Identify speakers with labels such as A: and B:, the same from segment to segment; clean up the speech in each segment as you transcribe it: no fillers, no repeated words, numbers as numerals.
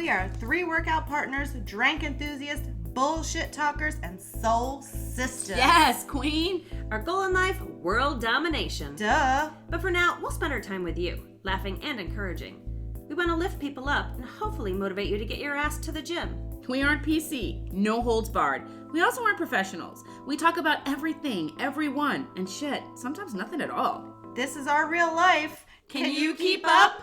A: We are 3 workout partners, drank enthusiasts, bullshit talkers, and soul sisters.
B: Yes, queen. Our goal in life, world domination.
A: Duh.
B: But for now, we'll spend our time with you, laughing and encouraging. We want to lift people up and hopefully motivate you to get your ass to the gym.
C: We aren't PC, no holds barred. We also aren't professionals. We talk about everything, everyone, and shit, sometimes nothing at all.
A: This is our real life. Can you keep up?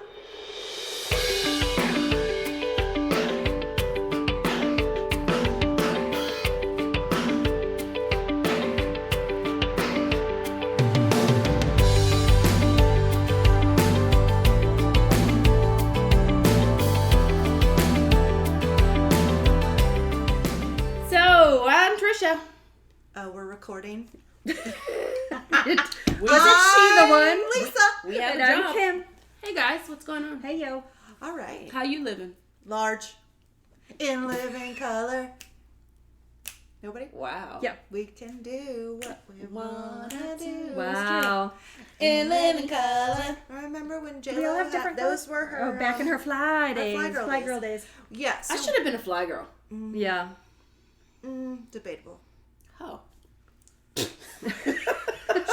C: So, I'm Trisha.
A: We're recording.
C: Wasn't she the one?
A: Lisa.
C: We have
B: And
C: a
B: I'm
C: job.
B: Kim.
C: Hey guys, what's going on?
B: Hey, yo.
A: All right.
C: How you living?
A: Large. In living color. Nobody?
C: Wow.
B: Yep.
A: We can do what we wanna do.
B: Wow.
A: In living color. Remember when J-Lo
B: We all have
A: had
B: different
A: those
B: colors.
A: were her
B: back in her fly days.
A: fly girl
B: days.
A: Yes.
C: I should have been a fly girl.
B: Yeah.
A: Debatable.
C: Oh.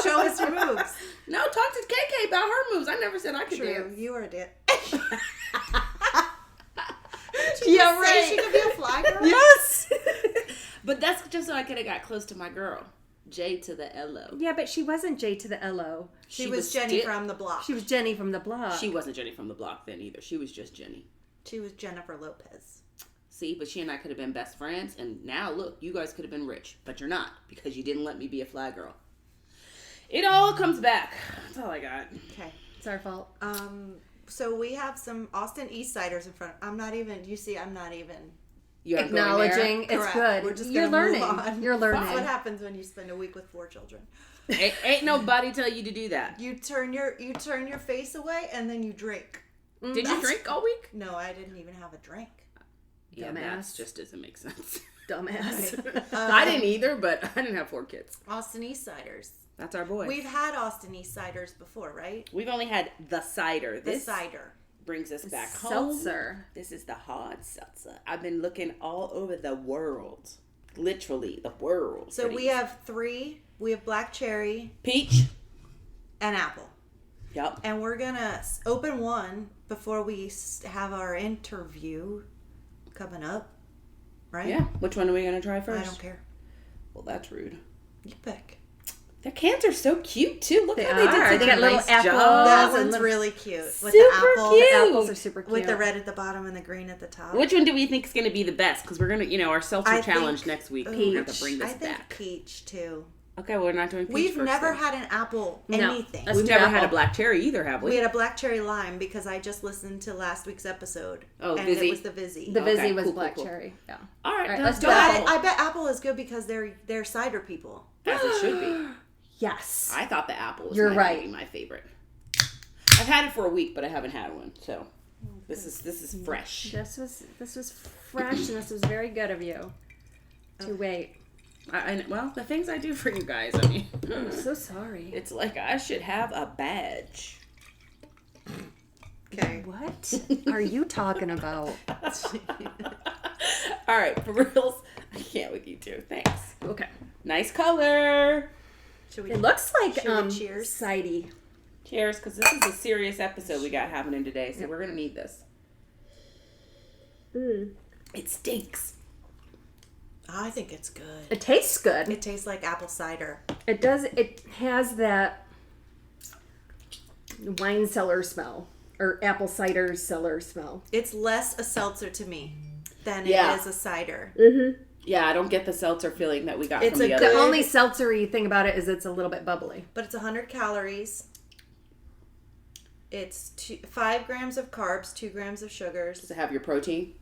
A: Show us your moves.
C: No, talk to KK about her moves. I never said I could
A: True.
C: dance.
A: You were a dance.
B: Yeah,
A: Say she could be a fly girl?
B: Yes.
C: But that's just so I could have got close to my girl. J to the L-O.
B: Yeah, but she wasn't J to the L-O.
A: She was Jenny
C: still-
A: from the block.
B: She was Jenny from the block.
C: She wasn't Jenny from the block then either. She was just Jenny.
A: She was Jennifer Lopez.
C: See, but she and I could have been best friends, and now look, you guys could have been rich, but you're not because you didn't let me be a fly girl. It all comes back. That's all I got.
A: Okay.
B: It's our fault.
A: So we have some Austin East Siders in front. I'm not even
C: You aren't
B: Acknowledging. It's
A: Correct.
B: good.
A: We're just
B: You're
A: gonna move
B: learning.
A: on.
B: You're learning.
A: That's what happens when you spend a week with 4 children.
C: Going there. Ain't nobody tell you to do that.
A: You turn your face away and then you drink.
C: Did you drink all week?
A: No, I didn't even have a drink.
C: Yeah,
B: Dumbass.
C: that just doesn't make sense.
B: Dumbass.
C: I didn't either, but I didn't have 4 kids.
A: Austin East Siders.
C: That's our boy.
A: We've had Austin East Siders before, right?
C: We've only had the cider.
A: The
C: This
A: cider.
C: brings us back home.
B: Seltzer.
C: This is the hard seltzer. I've been looking all over the world. Literally, the world.
A: So we have 3. We have black cherry
C: peach.
A: and apple.
C: Yep.
A: And we're going to open one before we have our interview coming up, right?
C: Yeah. Which one are we going to try first?
A: I don't care.
C: Well, that's rude.
A: You pick.
C: Their cans are so cute, too. Look
B: They
C: how they did
B: are.
C: such
B: They
C: a
B: got little
C: nice
B: apples.
C: job.
A: That
B: and
A: one's
B: the-
A: really cute. With
C: Super
A: the apple.
C: cute.
B: The apples are super cute.
A: With the red at the bottom and the green at the top.
C: Which one do we think is going to be the best? Because we're going to, our seltzer
A: I
C: challenge
A: think
C: next week.
A: peach.
C: We have to bring this
A: I think
C: back.
A: peach, too.
C: Okay, we're not doing peach
A: We've
C: first
A: never
C: then.
A: had an apple
B: No.
A: anything.
B: Let's
C: We've
B: do
C: never had a
B: apple.
C: black cherry either, have we?
A: We had a black cherry lime because I just listened to last week's episode.
C: Oh,
A: and
C: Vizzy?
A: it was the Vizzy.
B: The
C: Okay,
B: Vizzy was
C: cool,
B: black
C: cool.
B: cherry. Yeah.
C: All right,
B: All right,
C: let's
B: let's
C: do
B: do
A: But
C: apple.
A: I bet apple is good because they're cider people.
C: As it should be.
B: Yes.
C: I thought the apple was
B: You're
C: my
B: right.
C: favorite. I've had it for a week, but I haven't had one, so this is fresh.
B: This was fresh, and this was very good of you to wait.
C: Well, the things I do for you guys, I mean,
B: I'm so sorry.
C: it's like I should have a badge.
A: Okay.
B: What are you talking about?
C: All right, for reals, I can't with you two. Thanks.
B: Okay.
C: Nice color.
A: Should we?
B: It looks like
A: Should we cheers?
B: sidey.
C: Cheers, because this is a serious episode we got happening today, so we're gonna need this. It stinks.
A: I think it's good.
B: It tastes good.
A: It tastes like apple cider.
B: It does. It has that wine cellar smell or apple cider cellar smell.
A: It's less a seltzer to me than
C: Yeah.
A: it is a cider.
C: Yeah, I don't get the seltzer feeling that we got
A: It's
C: from
A: a
C: the
B: The
C: other.
A: good-
B: only seltzery thing about it is it's a little bit bubbly.
A: But it's 100 calories. It's 5 grams of carbs, 2 grams of sugars.
C: Does it have your protein?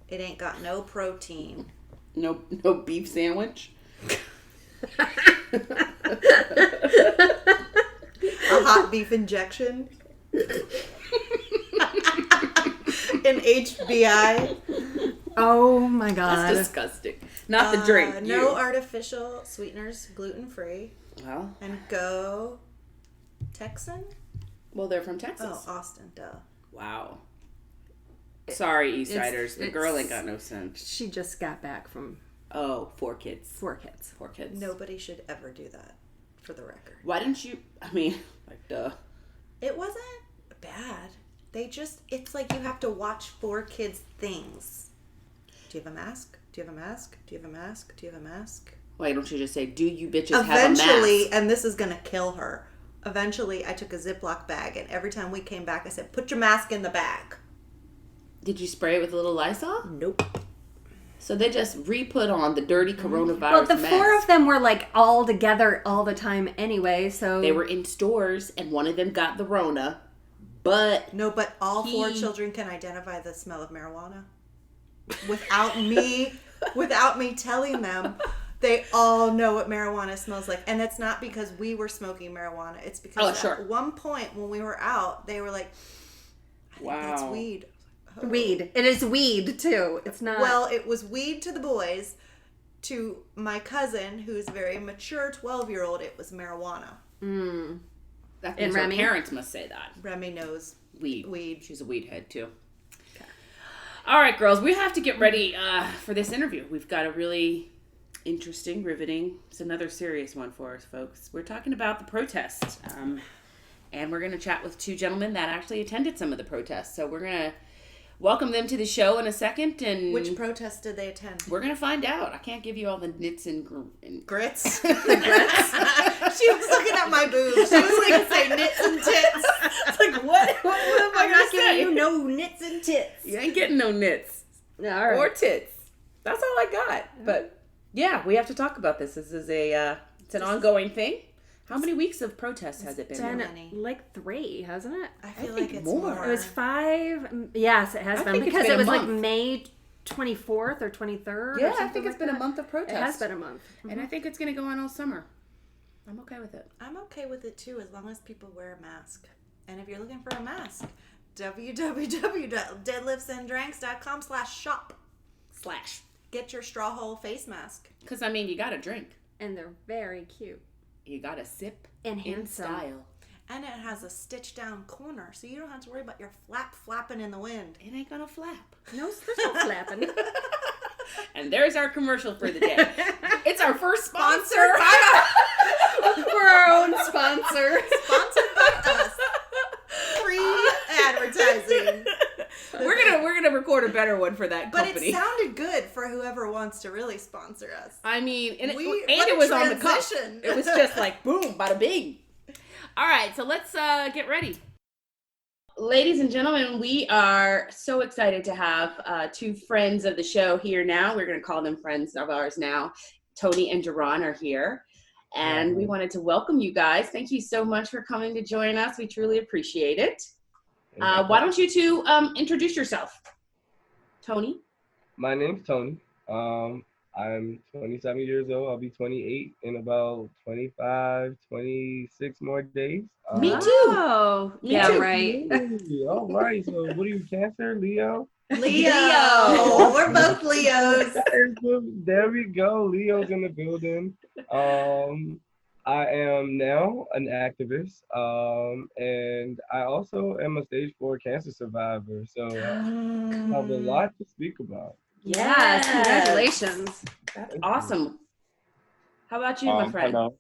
A: It ain't got no protein.
C: No beef sandwich.
A: A hot beef injection. An HBI.
B: Oh my god.
C: That's disgusting. Not the drink.
A: No
C: you.
A: artificial sweeteners, gluten free.
C: Well,
A: And go Texan?
C: they're from Texas.
A: Oh, Austin, duh.
C: Wow. Sorry, Eastsiders. The girl ain't got no sense.
B: She just got back from
C: Oh, 4 kids.
B: 4 kids.
C: 4 kids.
A: Nobody should ever do that, for the record.
C: Why didn't you? I mean, like, duh.
A: It wasn't bad. It's like you have to watch 4 kids' things. Do you have a mask? Do you have a mask? Do you have a mask? Do you have a mask?
C: Why don't you just say, do you bitches have a mask?
A: Eventually, and this is going to kill her. Eventually, I took a Ziploc bag, and every time we came back, I said, put your mask in the bag.
C: Did you spray it with a little Lysol?
A: Nope.
C: So they just re-put on the dirty coronavirus
B: Well, the
C: mask.
B: 4 of them were like all together all the time anyway, so...
C: They were in stores, and one of them got the Rona, but...
A: No, but all 4 children can identify the smell of marijuana. Without me telling them, they all know what marijuana smells like. And it's not because we were smoking marijuana. It's because at one point when we were out, they were like, I think that's weed. Oh.
B: Weed. It is weed, too. It's not...
A: Well, it was weed to the boys. To my cousin, who's a very mature 12-year-old, it was marijuana.
C: That means her parents must say that.
A: Remy knows
C: weed. She's a weed head, too. Okay. All right, girls. We have to get ready for this interview. We've got a really interesting, riveting... It's another serious one for us, folks. We're talking about the protests. And we're going to chat with 2 gentlemen that actually attended some of the protests. So we're going to... welcome them to the show in a second. And
A: which protest did they attend?
C: We're going to find out. I can't give you all the nits and
A: grits. The grits? She was looking at my boobs. She was going to say nits and tits. It's like, what am I going to say?
B: Giving you no nits and tits.
C: You ain't getting no nits.
B: All right.
C: Or tits. That's all I got. But yeah, we have to talk about this. This is it's an ongoing thing. How many weeks of protests has it been?
B: Like 3, hasn't it?
A: I feel like it's more.
B: It was 5. Yes, it has been. Because it was like May 24th or 23rd.
C: Yeah, I think it's been a month of protests.
B: It has been a month.
C: And I think it's going to go on all summer. I'm okay with it.
A: I'm okay with it too, as long as people wear a mask. And if you're looking for a mask, www.deadliftsanddrinks.com/shop/ get your straw hole face mask.
C: Because, I mean, you got to drink.
B: And they're very cute.
C: You got to sip
B: and
C: in style.
A: And it has a stitch down corner, so you don't have to worry about your flapping in the wind.
C: It ain't gonna flap.
B: No, there's no flapping.
C: And there's our commercial for the day. It's our first sponsor.
B: We're our own sponsor.
A: Sponsored by us. Free advertising.
C: We're gonna record a better one for that company.
A: But it sounded good for whoever wants to really sponsor us.
C: I mean, and it was on the cuff. It was just like boom, bada bing. All right, so let's get ready. Ladies and gentlemen, we are so excited to have 2 friends of the show here now. We're going to call them friends of ours now. Tony and Jaron are here. And we wanted to welcome you guys. Thank you so much for coming to join us. We truly appreciate it. Why don't you 2 introduce yourself? Tony?
D: My name's Tony. I'm 27 years old. I'll be 28 in about 25, 26 more days.
C: Me too.
B: Oh, yeah, too. Right.
D: All right. So what are you, Cancer, Leo?
A: Leo. We're both Leos.
D: There we go. Leo's in the building. I am now an activist, and I also am a stage 4 cancer survivor. So I have a lot to speak about.
B: Yes, congratulations.
C: That's awesome. How about you, my friend?
E: Hello.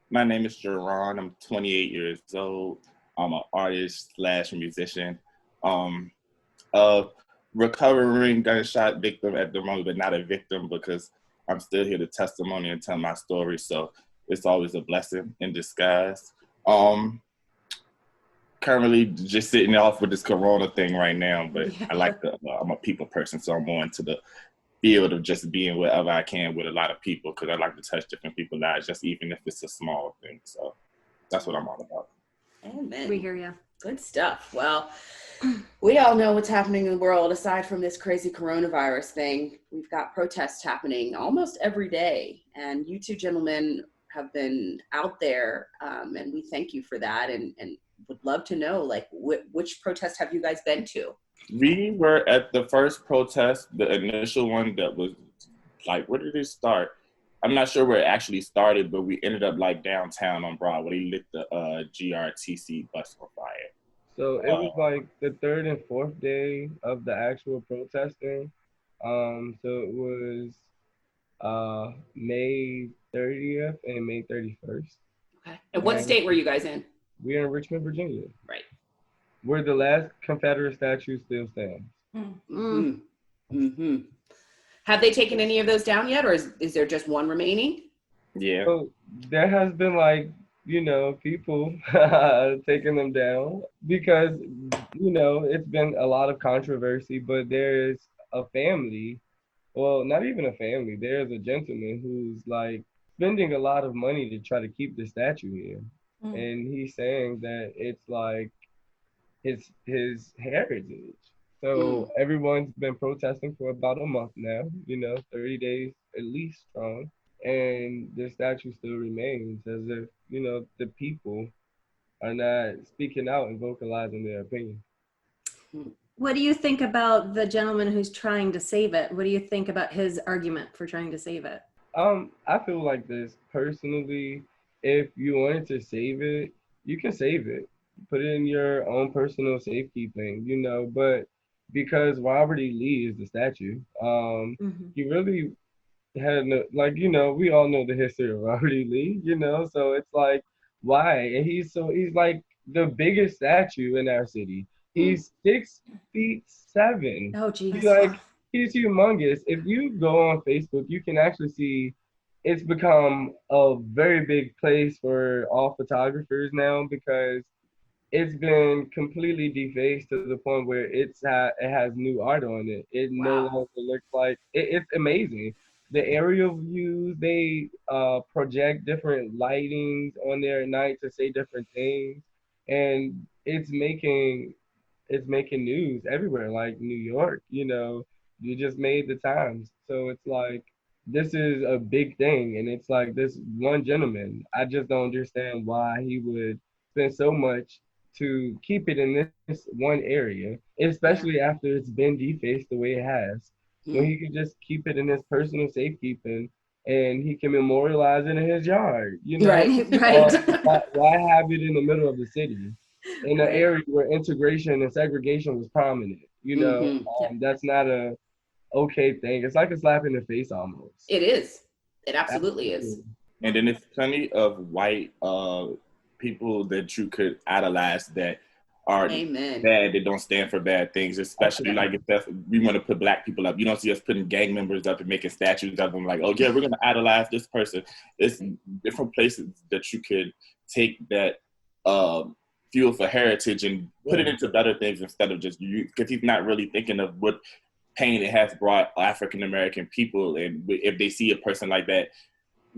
E: My name is Jaron. I'm 28 years old. I'm an artist / musician. A recovering gunshot victim at the moment, but not a victim because I'm still here to testimony and tell my story. So it's always a blessing in disguise. Currently just sitting off with this Corona thing right now, but I like I'm a people person, so I'm more into the field of just being wherever I can with a lot of people because I like to touch different people's lives, just even if it's a small thing. So that's what I'm all about.
C: Amen.
B: We hear you.
C: Good stuff. Well, we all know what's happening in the world aside from this crazy coronavirus thing. We've got protests happening almost every day, and you 2 gentlemen have been out there, and we thank you for that, and would love to know, like, which protest have you guys been to?
E: We were at the first protest, the initial one that was, like, where did it start? I'm not sure where it actually started, but we ended up, like, downtown on Broadway. They lit the GRTC bus on fire.
D: So it was like the third and fourth day of the actual protesting. So it was May 30th and May 31st.
C: Okay. And what state were you guys in?
D: We're in Richmond, Virginia.
C: Right.
D: Where the last Confederate statue still stands.
C: Mm-hmm. Mm-hmm. Have they taken any of those down yet, or is there just one remaining?
E: Yeah.
D: So there has been people taking them down because, it's been a lot of controversy, but there's a family, well, not even a family, there's a gentleman who's like spending a lot of money to try to keep the statue here. And he's saying that it's like his heritage. So everyone's been protesting for about a month now, 30 days at least strong. And the statue still remains as if, the people are not speaking out and vocalizing their opinion.
B: What do you think about the gentleman who's trying to save it? What do you think about his argument for trying to save it?
D: I feel like this personally. If you wanted to save it, you can save it. Put it in your own personal safekeeping, but because Robert E. Lee is the statue, he really had we all know the history of Robert E. Lee, so it's like, why? And he's like the biggest statue in our city. He's 6'7".
B: Oh, geez.
D: He's humongous. If you go on Facebook, you can actually see it's become a very big place for all photographers now because it's been completely defaced to the point where it has new art on it. It no longer looks like it's amazing. The aerial views, they project different lightings on there at night to say different things, and it's making news everywhere, like New York. You just made the Times, so it's like this is a big thing, and it's like this one gentleman. I just don't understand why he would spend so much to keep it in this one area, especially after it's been defaced the way it has. When he can just keep it in his personal safekeeping, and he can memorialize it in his yard.
B: Right.
D: Why have it in the middle of the city, in an area where integration and segregation was prominent? That's not a okay thing. It's like a slap in the face almost.
C: It is. It absolutely is.
E: And then there's plenty of white people that you could idolize that are bad, they don't stand for bad things, especially like if we want to put black people up. You don't see us putting gang members up and making statues of them like, oh yeah, we're going to idolize this person. It's different places that you could take that fuel for heritage and put it into better things instead of just you, because he's not really thinking of what pain it has brought African-American people. And if they see a person like that,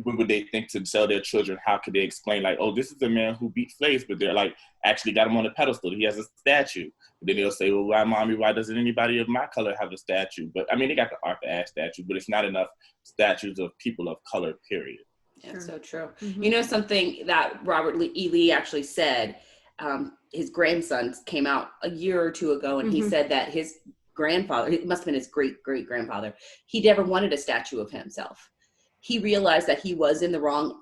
E: what would they think to sell their children? How could they explain like, oh, this is a man who beat slaves, but they're like actually got him on a pedestal. He has a statue. But then they'll say, well, why doesn't anybody of my color have a statue? But I mean, they got the Arthur Ashe statue, but it's not enough statues of people of color, period.
C: That's so true. You know, something that Robert E. Lee actually said, his grandson came out a year or two ago, and he said that his grandfather, it must have been his great-great-grandfather, he never wanted a statue of himself. He realized that he was in the wrong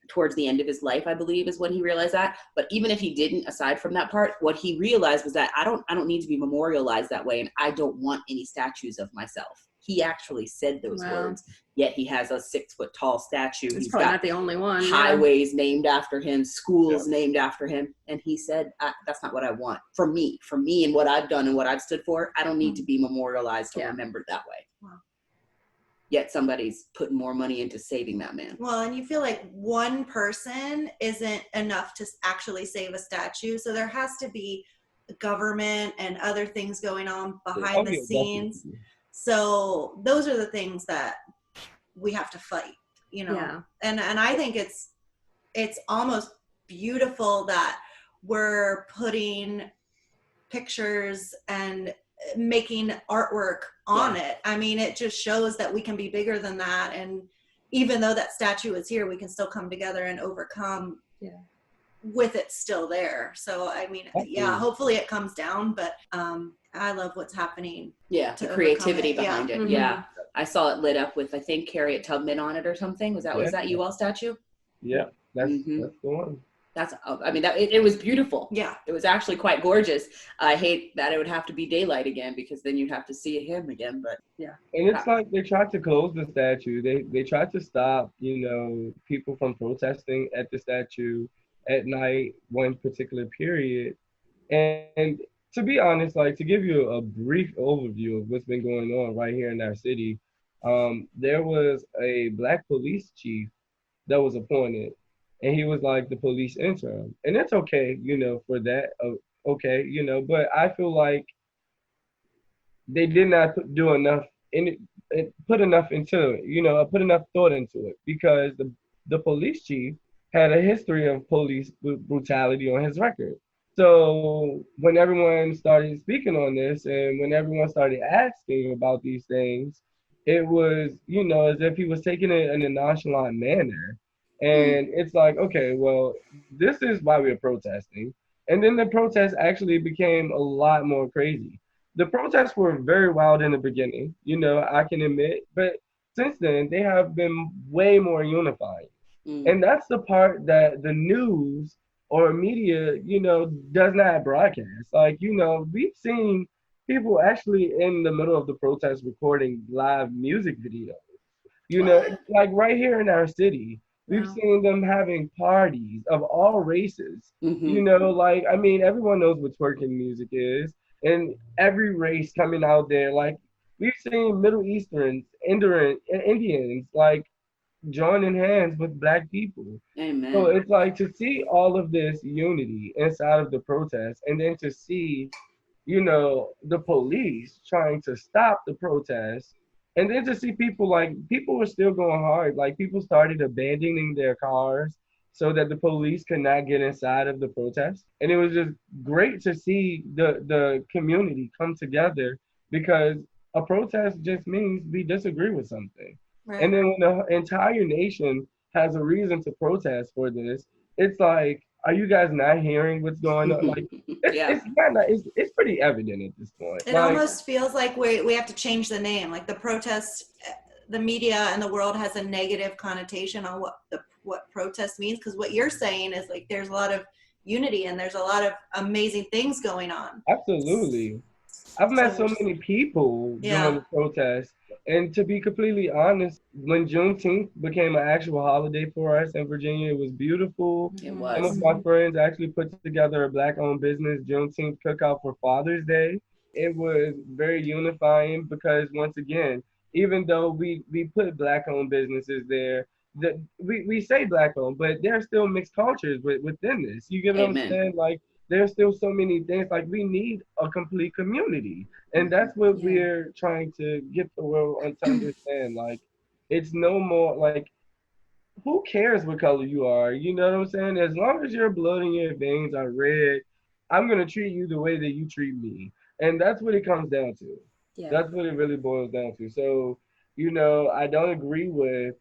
C: towards the end of his life, I believe, is when he realized that. But even if he didn't, aside from that part, what he realized was that I don't need to be memorialized that way, and I don't want any statues of myself. He actually said those words, yet he has a 6-foot-tall statue.
B: He's probably not the only one.
C: Highways named after him, schools named after him. And he said, that's not what I want. For me and what I've done and what I've stood for, I don't need to be memorialized or remembered that way. Wow. Yet somebody's putting more money into saving that man.
A: Well, and you feel like one person isn't enough to actually save a statue. So there has to be the government and other things going on behind the scenes. Definitely. So those are the things that we have to fight, you know. Yeah. And I think it's almost beautiful that we're putting pictures and making artwork on it. I mean, it just shows that we can be bigger than that, and even though that statue is here, we can still come together and overcome with it still there. So I mean, hopefully it comes down, but I love what's happening.
C: Yeah, the creativity behind it. Yeah. I saw it lit up with, I think, Harriet Tubman on it or something. Was that you all statue?
D: Yeah, that's the one.
C: It was beautiful.
A: Yeah.
C: It was actually quite gorgeous. I hate that it would have to be daylight again, because then you'd have to see him again, but yeah.
D: And it's like they tried to close the statue. They tried to stop, people from protesting at the statue at night, one particular period. And to be honest, like to give you a brief overview of what's been going on right here in our city, there was a black police chief that was appointed, and he was like the police intern, and it's okay, for that. Okay, but I feel like they did not do enough in it, put enough into it, put enough thought into it, because the police chief had a history of police brutality on his record. So when everyone started speaking on this, and when everyone started asking about these things, it was, as if he was taking it in a nonchalant manner. And it's like, okay, well, this is why we're protesting. And then the protest actually became a lot more crazy. The protests were very wild in the beginning, I can admit, but since then they have been way more unifying. And that's the part that the news or media, does not broadcast. Like, we've seen people actually in the middle of the protest recording live music videos. Like right here in our city, we've seen them having parties of all races. Like, I mean, everyone knows what twerking music is, and every race coming out there. Like, we've seen Middle Easterns, Indians, like joining hands with black people.
C: Amen.
D: So it's like to see all of this unity inside of the protest, and then to see, the police trying to stop the protest, and then to see people were still going hard. Like, people started abandoning their cars so that the police could not get inside of the protest. And it was just great to see the community come together, because a protest just means we disagree with something. Right. And then when the entire nation has a reason to protest for this, it's like, are you guys not hearing what's going on? Like, it's pretty evident at this point.
A: It almost feels like we have to change the name. Like, the protest, the media and the world has a negative connotation on what protest means. Because what you're saying is like there's a lot of unity and there's a lot of amazing things going on.
D: Absolutely. I've met so many people during the protest. And to be completely honest, when Juneteenth became an actual holiday for us in Virginia, it was beautiful.
C: It was.
D: Some of my friends actually put together a Black-owned business Juneteenth cookout for Father's Day. It was very unifying, because once again, even though we put Black-owned businesses there, we say Black-owned, but there are still mixed cultures within this. You get what I'm saying? Like, there's still so many things. Like, we need a complete community, and that's what we're trying to get the world to understand. Like, it's no more like, who cares what color you are? You know what I'm saying? As long as your blood in your veins are red, I'm gonna treat you the way that you treat me, and that's what it comes down to. That's what it really boils down to. So, I don't agree with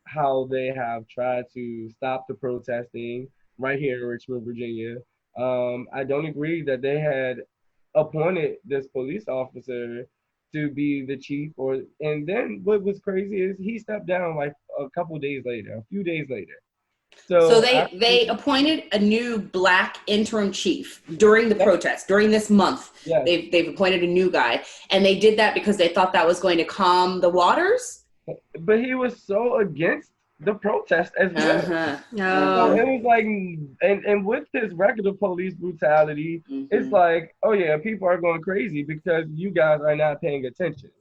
D: how they have tried to stop the protesting right here in Richmond, Virginia. I don't agree that they had appointed this police officer to be the chief, and then what was crazy is he stepped down like a few days later.
C: So they appointed a new black interim chief during the protest, during this month.
D: Yes.
C: They've appointed a new guy, and they did that because they thought that was going to calm the waters.
D: But he was so against the protest as well. So it was like, and with his record of police brutality, it's like, oh yeah, people are going crazy because you guys are not paying attention.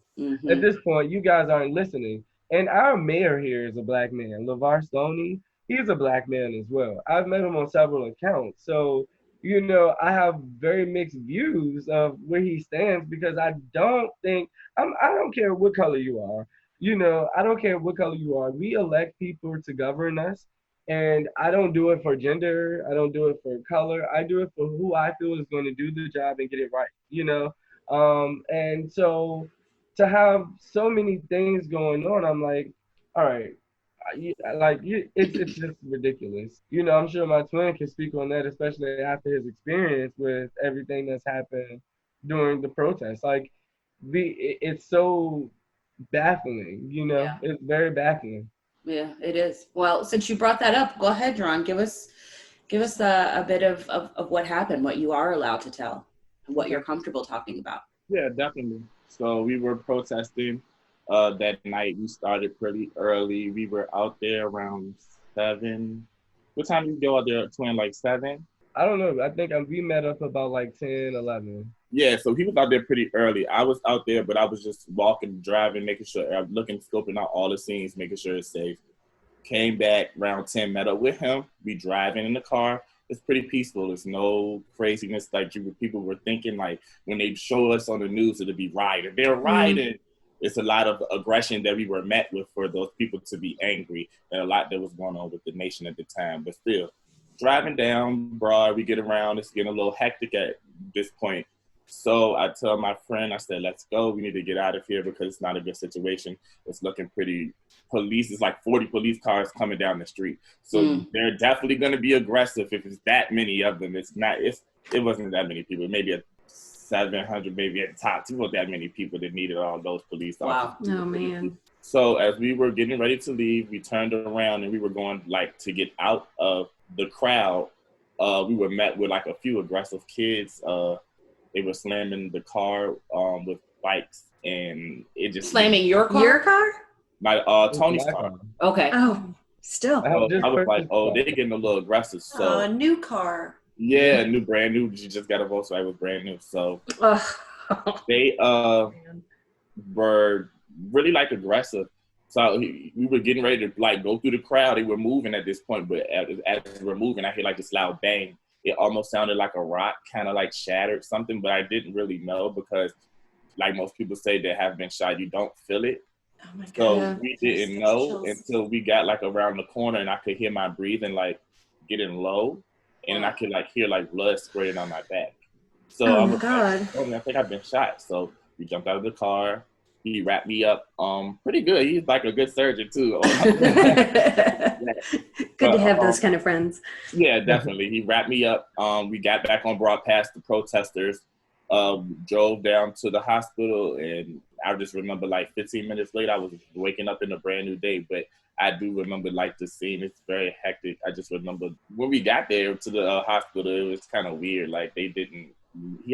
D: At this point, you guys aren't listening. And our mayor here is a black man, LeVar Stoney. He's a black man as well. I've met him on several accounts. So, I have very mixed views of where he stands, because I don't care what color you are. I don't care what color you are. We elect people to govern us. And I don't do it for gender. I don't do it for color. I do it for who I feel is going to do the job and get it right, And so to have so many things going on, I'm like, all right, it's just ridiculous. I'm sure my twin can speak on that, especially after his experience with everything that's happened during the protest. Like, it's so baffling, It's very baffling.
C: Yeah, it is. Well, since you brought that up, go ahead, Jaron. Give us Give us a bit of what happened, what you are allowed to tell, and what you're comfortable talking about.
E: Yeah, definitely. So we were protesting that night. We started pretty early. We were out there around 7. What time did you go out there, Twin? Like 7?
D: I don't know. I think we met up about like 10, 11.
E: Yeah, so he was out there pretty early. I was out there, but I was just walking, driving, making sure, looking, scoping out all the scenes, making sure it's safe. Came back around 10, met up with him. We driving in the car. It's pretty peaceful. There's no craziness like people were thinking. Like when they show us on the news, it'll be rioting. They're rioting. It's a lot of aggression that we were met with for those people to be angry, and a lot that was going on with the nation at the time. But still, driving down Broad, we get around. It's getting a little hectic at this point. So I tell my friend, I said, let's go. We need to get out of here because it's not a good situation. It's looking pretty police. It's like 40 police cars coming down the street. So they're definitely going to be aggressive if it's that many of them. It wasn't that many people. Maybe a 700, maybe at the top. It wasn't that many people that needed all those police officers.
B: Wow. Oh, man.
E: So as we were getting ready to leave, we turned around and we were going to get out of the crowd. We were met with like a few aggressive kids. They were slamming the car with bikes, and it just
C: slamming your car.
B: Your car?
E: My Tony's car.
C: Okay.
B: Oh, still.
E: I was like, oh, they're getting a little aggressive. So
A: a new car.
E: Yeah, brand new. She just got a Volkswagen, it was brand new. So they were really like aggressive. So we were getting ready to like go through the crowd. They were moving at this point, but as we were moving, I hear like this loud bang. It almost sounded like a rock kind of like shattered something, but I didn't really know because like most people say that have been shot, you don't feel it.
A: Oh my God.
E: So we didn't know until we got like around the corner and I could hear my breathing like getting low, and I could like hear like blood spraying on my back. So I was like, oh, I think I've been shot. So we jumped out of the car. He wrapped me up pretty good. He's like a good surgeon too.
B: Good to have those kind of friends.
E: Yeah, definitely. He wrapped me up. We got back on Broad past the protesters, drove down to the hospital, and I just remember like 15 minutes later, I was waking up in a brand new day. But I do remember like the scene. It's very hectic. I just remember when we got there to the hospital, it was kind of weird. Like he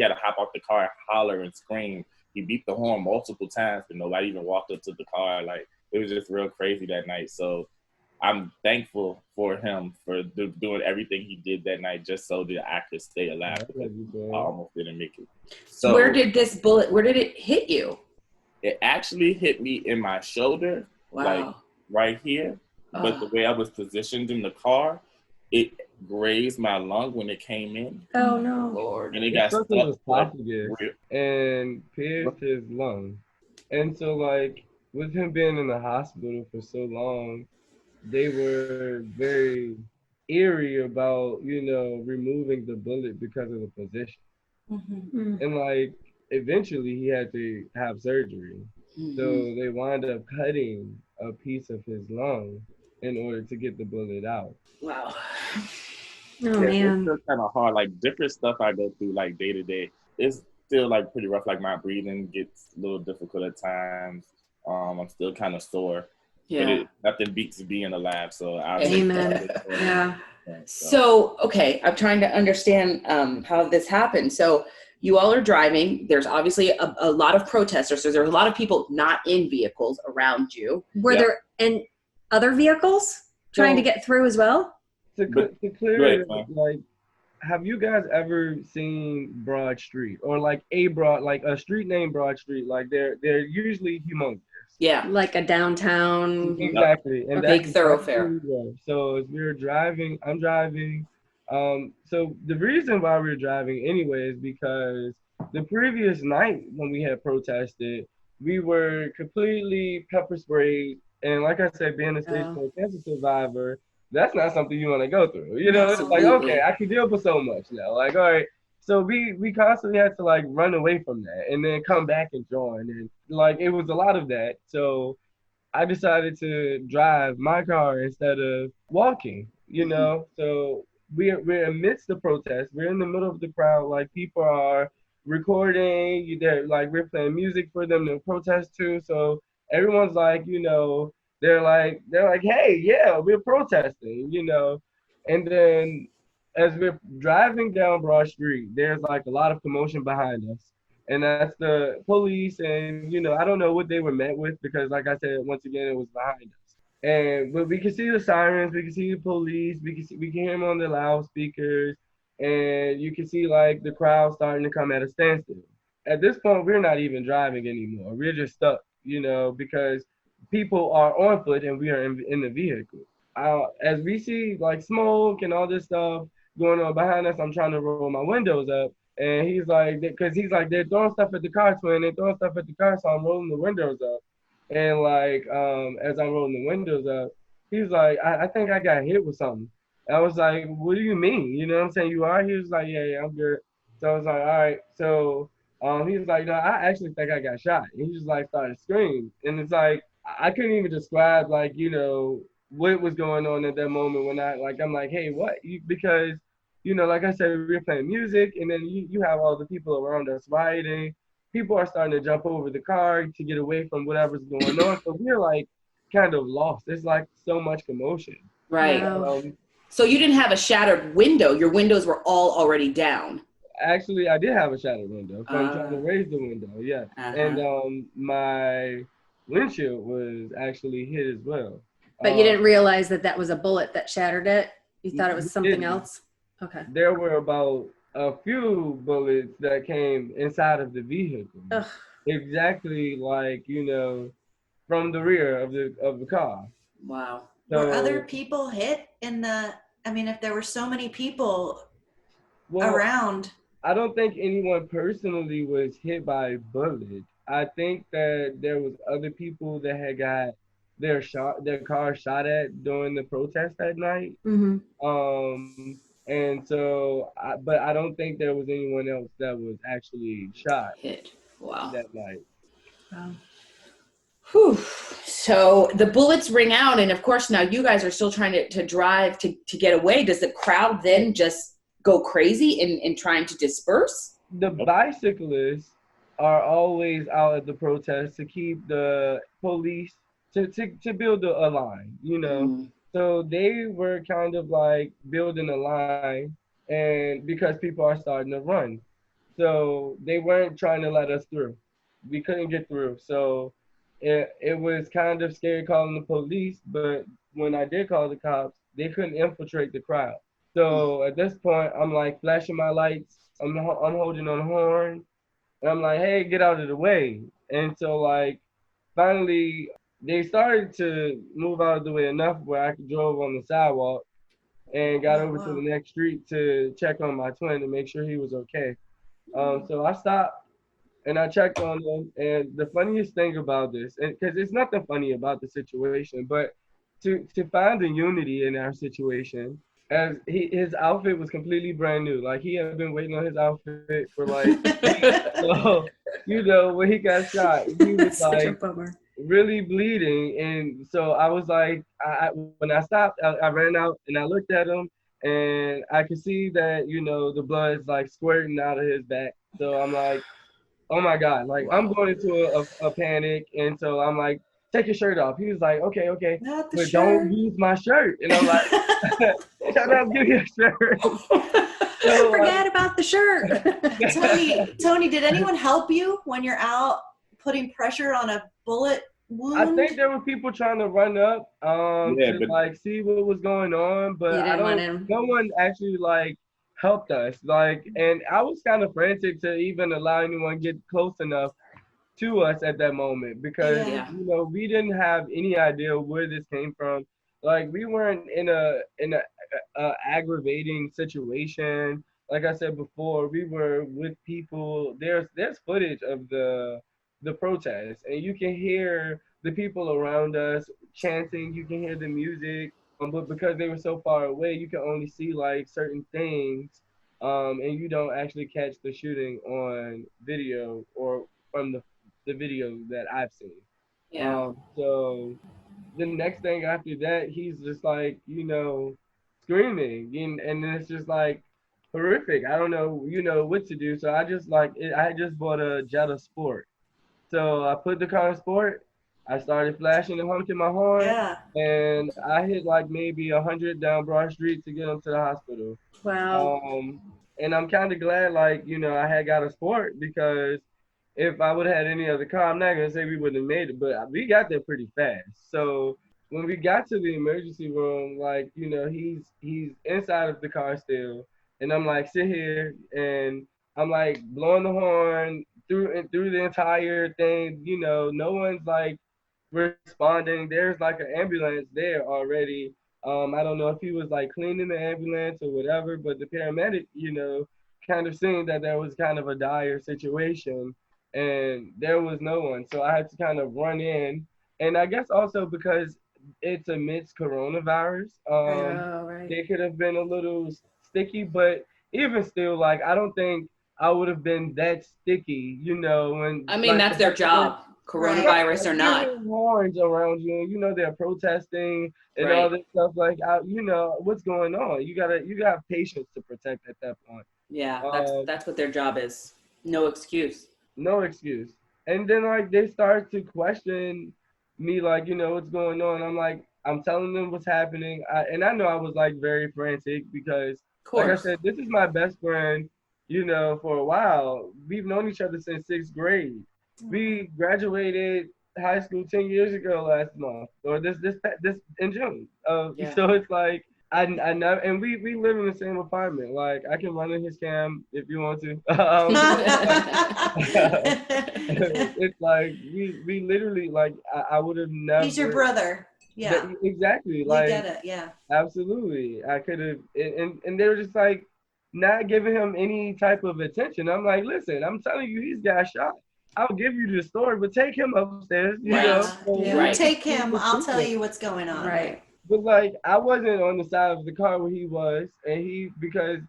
E: had to hop off the car, holler and scream. He beat the horn multiple times, but nobody even walked up to the car. Like it was just real crazy that night. So I'm thankful for him for doing everything he did that night just so that I could stay alive. I almost didn't make it. So
C: where did it hit you?
E: It actually hit me in my shoulder, like right here. But the way I was positioned in the car, it grazed my lung when it came in.
B: Oh no,
E: Lord! And it got stuck
D: and pierced his lung. And so, like, with him being in the hospital for so long, they were very eerie about, removing the bullet because of the position. Mm-hmm. And like, eventually he had to have surgery. Mm-hmm. So they wound up cutting a piece of his lung in order to get the bullet out.
C: Wow.
B: Oh, man.
E: It's still kind of hard. Like, different stuff I go through, like, day to day. It's still, like, pretty rough. Like, my breathing gets a little difficult at times. I'm still kind of sore. Yeah. But nothing beats being alive. So
B: Amen. Yeah.
C: So, okay, I'm trying to understand how this happened. So you all are driving. There's obviously a lot of protesters. So there's a lot of people not in vehicles around you.
B: Were there other vehicles trying to get through as well?
D: To clear it, like, have you guys ever seen Broad Street or like a street named Broad Street? Like they're usually humongous.
C: Yeah,
B: like a downtown.
D: Exactly, and
C: a big thoroughfare.
D: So as we were driving, I'm driving. So the reason why we were driving anyway is because the previous night when we had protested, we were completely pepper sprayed, and like I said, being a stage 4 cancer survivor, that's not something you want to go through. It's like, okay, I can deal with so much now. Like, all right. So we constantly had to like run away from that and then come back and join. And like, it was a lot of that. So I decided to drive my car instead of walking, So we're amidst the protest. We're in the middle of the crowd. Like, people are recording. They're like, we're playing music for them to protest to. So everyone's like, they're like, hey, yeah, we're protesting, And then as we're driving down Broad Street, there's like a lot of commotion behind us. And that's the police, and I don't know what they were met with because, like I said, once again, it was behind us. And but we can see the sirens, we can see the police, we can hear them on the loudspeakers, and you can see like the crowd starting to come at a standstill. At this point, we're not even driving anymore. We're just stuck, because people are on foot and we are in the vehicle. As we see like smoke and all this stuff going on behind us, I'm trying to roll my windows up. And he's like, because he's like, they're throwing stuff at the car, twin. They're throwing stuff at the car, so I'm rolling the windows up. And like, as I'm rolling the windows up, he's like, I think I got hit with something. I was like, what do you mean? You know what I'm saying? You are? He was like, yeah, I'm good. So I was like, all right. So he was like, no, I actually think I got shot. And he just like started screaming. And it's like, I couldn't even describe like, what was going on at that moment when I'm like, hey, what? Because, like I said, we were playing music, and then you have all the people around us riding. People are starting to jump over the car to get away from whatever's going on. So we're like kind of lost. There's like so much commotion.
C: Right.
A: Wow.
C: So you didn't have a shattered window. Your windows were all already down.
D: Actually, I did have a shattered window. So I'm trying to raise the window. Yeah. And my windshield was actually hit as well.
F: But you didn't realize that was a bullet that shattered it? You thought it was something else? Okay.
D: There were about a few bullets that came inside of the vehicle.
F: Ugh.
D: Exactly like, from the rear of the car.
C: Wow.
A: So, were other people hit if there were so many people around?
D: I don't think anyone personally was hit by a bullet. I think that there was other people that had got their car shot at during the protest that night.
F: Mm-hmm.
D: And so, but I don't think there was anyone else that was actually shot
C: hit. Wow.
D: That night.
F: Wow.
C: Whew. So the bullets ring out, and of course now you guys are still trying to drive to get away. Does the crowd then just go crazy in trying to disperse?
D: The bicyclists are always out at the protest to keep the police to build a line, So they were kind of like building a line, and because people are starting to run, so they weren't trying to let us through. We couldn't get through, so it was kind of scary calling the police. But when I did call the cops, they couldn't infiltrate the crowd. So at this point, I'm like flashing my lights. I'm holding on the horn, and I'm like, hey, get out of the way. And so like finally, they started to move out of the way enough where I could drove on the sidewalk and got over to the next street to check on my twin to make sure he was okay. So I stopped and I checked on him. And the funniest thing about this, because it's nothing funny about the situation, but to find the unity in our situation, as his outfit was completely brand new. Like he had been waiting on his outfit for like, so, when he got shot, he was like really bleeding. And so I was like, when I stopped, I ran out and I looked at him, and I could see that, the blood's like squirting out of his back. So I'm like, oh my God, like I'm going into a panic. And so I'm like, take your shirt off. He was like, okay, but don't use my shirt. And I'm like, shut up, give me a shirt. So,
F: forget about the shirt.
A: Tony, did anyone help you when you're out putting pressure on a bullet wound?
D: I think there were people trying to run up like see what was going on, but no one actually like helped us. Like, and I was kind of frantic to even allow anyone get close enough to us at that moment because we didn't have any idea where this came from. Like we weren't in a aggravating situation. Like I said before, we were with people. There's footage of the protest, and you can hear the people around us chanting. You can hear the music, but because they were so far away, you can only see like certain things, and you don't actually catch the shooting on video or from the video that I've seen.
C: Yeah.
D: So the next thing after that, he's just like, screaming, and it's just like horrific. I don't know, what to do. So I just I just bought a Jetta Sport. So I put the car in sport, I started flashing and honking my horn.
A: Yeah.
D: And I hit like maybe 100 down Broad Street to get him to the hospital.
F: Wow.
D: And I'm kind of glad, like, I had got a sport, because if I would have had any other car, I'm not gonna say we wouldn't have made it, but we got there pretty fast. So when we got to the emergency room, like, he's inside of the car still, and I'm like, sit here, and I'm like blowing the horn through the entire thing. No one's like responding. There's like an ambulance there already. I don't know if he was like cleaning the ambulance or whatever, but the paramedic, kind of seeing that there was kind of a dire situation, and there was no one. So I had to kind of run in. And I guess also because it's amidst coronavirus,
F: Right.
D: they could have been a little sticky, but even still, like, I don't think I would have been that sticky, when.
C: I mean,
D: like,
C: that's their job, coronavirus or not.
D: Horns around you, they're protesting and all this stuff. Like, what's going on? You got patience to protect at that point.
C: Yeah, that's what their job is. No excuse.
D: No excuse. And then like they start to question me, like, what's going on. I'm telling them what's happening. And I know I was like very frantic because, like I said, this is my best friend, for a while. We've known each other since 6th grade. We graduated high school 10 years ago last month, or this in June. So it's like I know, and we live in the same apartment. Like, I can run in his cam if you want to. It's like we literally, like, I would have never.
A: He's your brother. Yeah.
D: Exactly.
A: You
D: Like,
A: get it. Yeah.
D: Absolutely. I could have, and they were just like not giving him any type of attention. I'm like, listen, I'm telling you, he's got shot. I'll give you the story, but take him upstairs. You know? So,
A: You take him. I'll tell you what's going on.
F: Right.
D: But like, I wasn't on the side of the car where he was, and because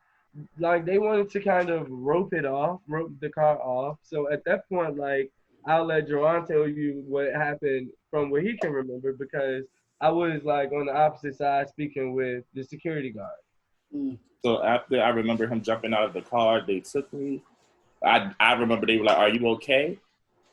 D: like they wanted to kind of rope the car off. So at that point, like, I'll let Jaron tell you what happened from what he can remember, because I was like on the opposite side speaking with the security guard.
E: So after I remember him jumping out of the car, they took me. I remember they were like, "Are you okay?"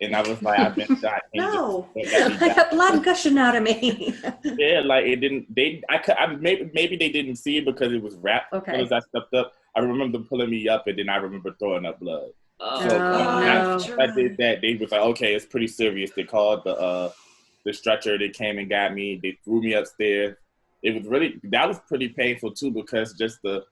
E: And I was like, "I've been shot."
A: No,
F: I got blood gushing out of me.
E: Yeah, like it didn't. Maybe they didn't see it because it was wrapped.
F: Okay.
E: As I stepped up, I remember them pulling me up, and then I remember throwing up blood. So
F: no.
E: I did that. They was like, "Okay, it's pretty serious." They called the stretcher. They came and got me. They threw me upstairs. That was pretty painful too, because just the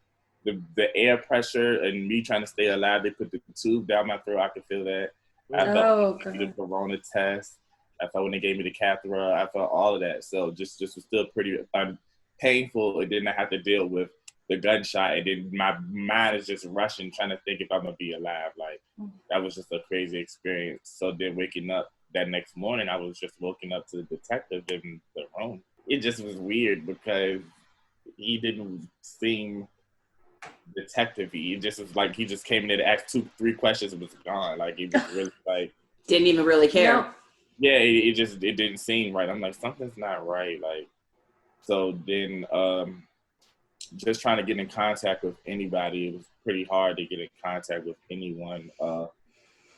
E: air pressure and me trying to stay alive. They put the tube down my throat. I could feel that. I felt the corona test. I felt when they gave me the catheter. I felt all of that. So just was still pretty painful. And then I had to deal with the gunshot. And then my mind is just rushing, trying to think if I'm going to be alive. Like, that was just a crazy experience. So then waking up that next morning, I was just woken up to the detective in the room. It just was weird because he didn't seem detective-y. It just was like he just came in there to ask 2-3 questions and was gone. Like, he was really like
C: didn't even really care.
F: No.
E: Yeah, it didn't seem right. I'm like, something's not right. Like, so then just trying to get in contact with anybody, it was pretty hard to get in contact with anyone for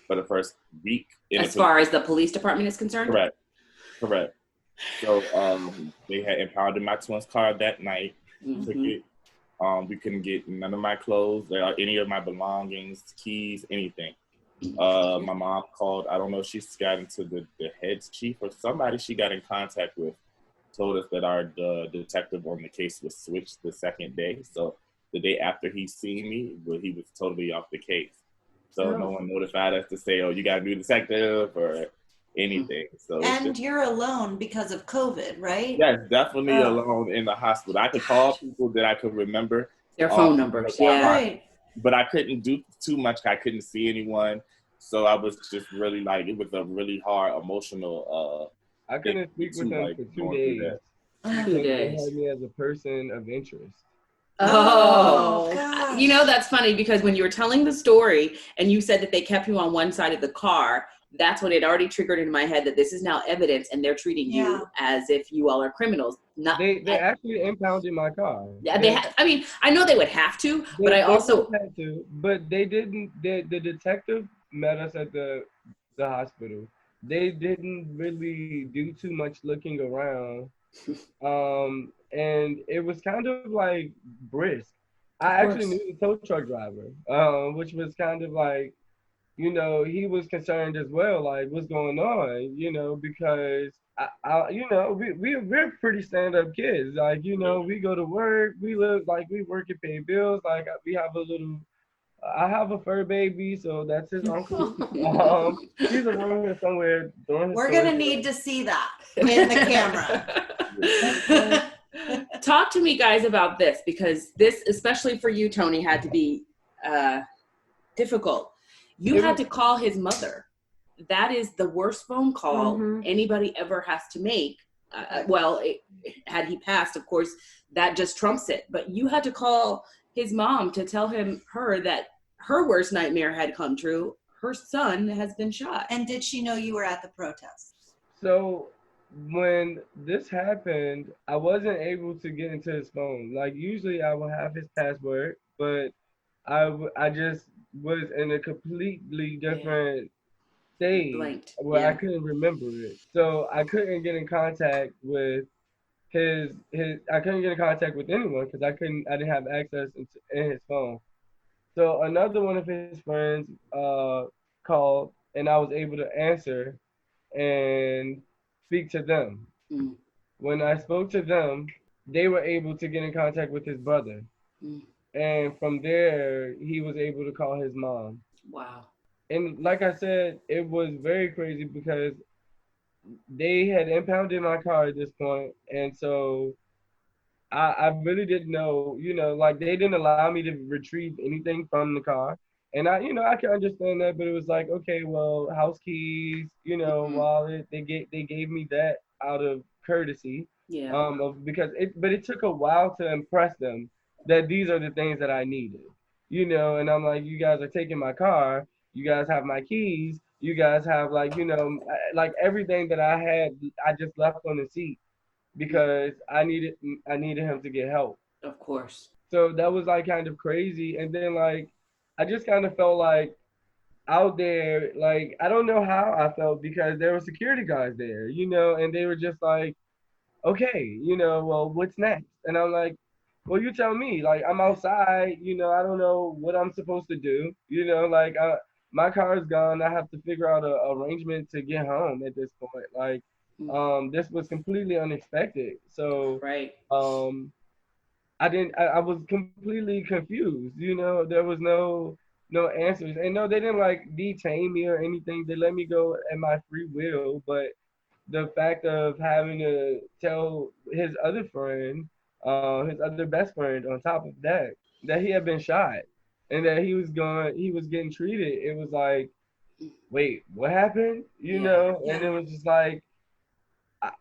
E: the first week.
C: As far as the police department is concerned?
E: Correct. So they had impounded my twins' car that night. Took it. We couldn't get none of my clothes, any of my belongings, keys, anything. My mom called. I don't know if she's got into the head's chief or somebody she got in contact with, told us that the detective on the case was switched the second day. So the day after he seen me, he was totally off the case. So no one notified us to say, "Oh, you got a new detective," or anything. So
A: and you're alone because of COVID, right?
E: Yes, definitely alone in the hospital. I could call people that I could remember
C: their phone numbers. Yeah,
A: right.
E: But I couldn't do too much. I couldn't see anyone, so I was just really like, it was a really hard emotional.
D: I couldn't speak with them for 2 days.
C: 2 days.
D: They had me as a person of interest.
C: Oh,
A: gosh.
C: You know, that's funny because when you were telling the story and you said that they kept you on one side of the car, that's when it already triggered in my head that this is now evidence and they're treating you as if you all are criminals.
D: They actually impounded my car.
C: Yeah, I mean, I know they would have to, but I also
D: had to, but they didn't. The detective met us at the hospital. they didn't really do too much looking around. And it was kind of like brisk. I
C: Of
D: actually
C: course.
D: knew the tow truck driver, which was kind of like, he was concerned as well, like what's going on, because we're pretty stand-up kids. Like, we go to work, we live, like we work and pay bills. Like we have a little, I have a fur baby, so that's his uncle. He's around here somewhere doing his
A: We're
D: tour.
A: gonna need to see that in the camera.
C: Talk to me, guys, about this, because this, especially for you, Tony, had to be difficult. You had to call his mother. That is the worst phone call anybody ever has to make. Had he passed, of course, that just trumps it. But you had to call his mom to tell her that her worst nightmare had come true. Her son has been shot.
A: And did she know you were at the protest?
D: So when this happened, I wasn't able to get into his phone. Like usually I would have his password, but I just was in a completely different stage where I couldn't remember it. So I couldn't get in contact with I couldn't get in contact with anyone because I didn't have access in his phone. So another one of his friends called, and I was able to answer and speak to them. When I spoke to them, they were able to get in contact with his brother. And from there, he was able to call his mom.
C: Wow.
D: And like I said, it was very crazy because they had impounded my car at this point. And so I really didn't know, like they didn't allow me to retrieve anything from the car. And I can understand that, but it was like, okay, well, house keys, wallet, they gave me that out of courtesy.
C: Yeah.
D: Because it took a while to impress them that these are the things that I needed, and I'm like, you guys are taking my car, you guys have my keys, you guys have like everything that I had, I just left on the seat because I needed him to get help.
C: Of course.
D: So that was like kind of crazy. And then like I just kind of felt like out there, like I don't know how I felt because there were security guards there, and they were just like, okay, well, what's next? And I'm like, well, you tell me. Like I'm outside, I don't know what I'm supposed to do. Like my car is gone. I have to figure out a arrangement to get home at this point. Like this was completely unexpected. So
C: right.
D: I was completely confused. There was no answers. And no, they didn't like detain me or anything. They let me go at my free will. But the fact of having to tell his other friend, his other best friend on top of that he had been shot and that he was getting treated, it was like, wait, what happened? And it was just like,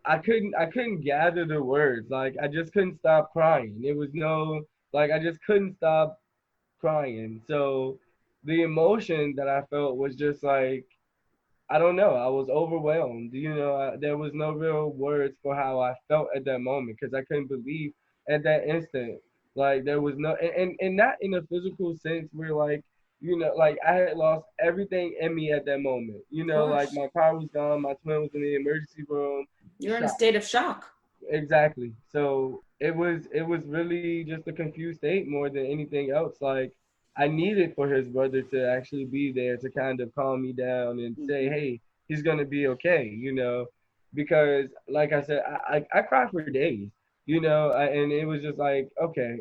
D: I couldn't gather the words. Like I just couldn't stop crying. It was I just couldn't stop crying. So the emotion that I felt was just like, I don't know. I was overwhelmed. There was no real words for how I felt at that moment because I couldn't believe at that instant. Like there was no, and not in a physical sense where like, like I had lost everything in me at that moment. Like my car was gone, my twin was in the emergency room.
C: You're in a state of shock.
D: Exactly. So it was really just a confused state more than anything else. Like I needed for his brother to actually be there to kind of calm me down and say, hey, he's going to be okay, because like I said, I cried for days, and it was just like, okay.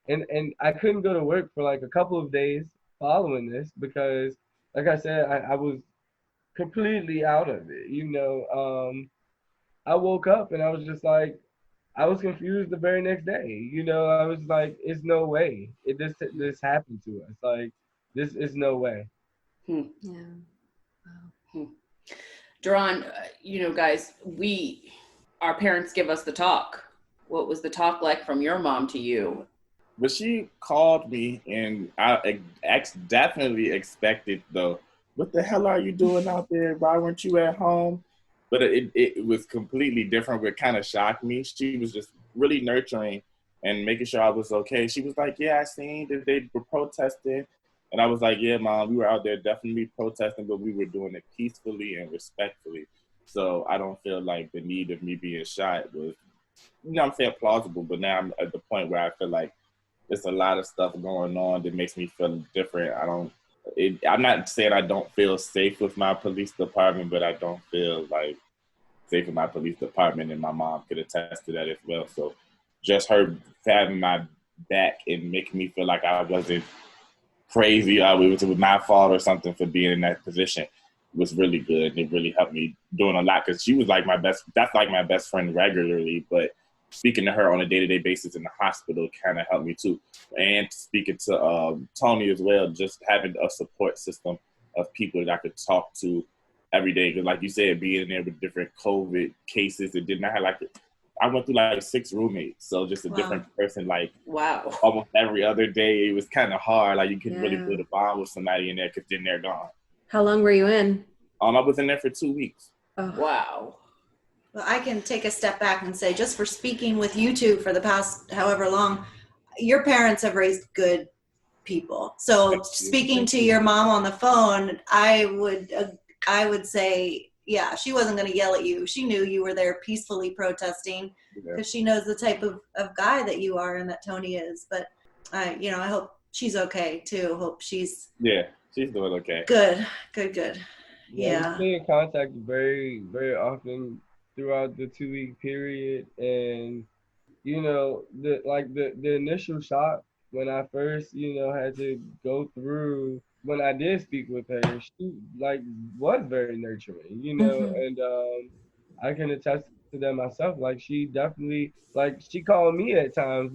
D: And I couldn't go to work for like a couple of days following this because like I said, I was completely out of it, I woke up and I was just like, I was confused the very next day. I was like, it's no way this happened to us. Like, this is no way.
F: Yeah.
C: Wow. Jaron, guys, our parents give us the talk. What was the talk like from your mom to you?
E: But she called me and I definitely expected what the hell are you doing out there? Why weren't you at home? But it was completely different. What kind of shocked me, she was just really nurturing and making sure I was okay. She was like, yeah, I seen that they were protesting And I was like, yeah, Mom, we were out there definitely protesting, but we were doing it peacefully and respectfully. So I don't feel like the need of me being shot was, I'm saying plausible, but now I'm at the point where I feel like there's a lot of stuff going on that makes me feel different. I'm not saying I don't feel safe with my police department, but I don't feel like safe with my police department, and my mom could attest to that as well. So just her having my back and making me feel like I wasn't crazy, it was my fault or something for being in that position was really good. And it really helped me doing a lot, because she was like that's like my best friend regularly, but speaking to her on a day-to-day basis in the hospital kind of helped me too. And speaking to Tony as well, just having a support system of people that I could talk to every day. Because like you said, being in there with different COVID cases, it did not have I went through like 6 roommates. So just a different person, like almost every other day. It was kind of hard. Like you couldn't really build a bond with somebody in there because then they're gone.
F: How long were you in?
E: I was in there for 2 weeks.
F: Oh.
C: Wow.
A: Well, I can take a step back and say, just for speaking with you two for the past however long, your parents have raised good people. So speaking to your mom on the phone, I would say, yeah, she wasn't going to yell at you. She knew you were there peacefully protesting because she knows the type of guy that you are and that Tony is. But I hope she's okay too. Hope she's
E: she's doing okay.
A: Good.
D: Yeah. We stay in contact very, very often throughout the 2-week period, and the initial shock when I first had to go through, when I did speak with her, she was very nurturing, and I can attest to that myself. Like she definitely, she called me at times,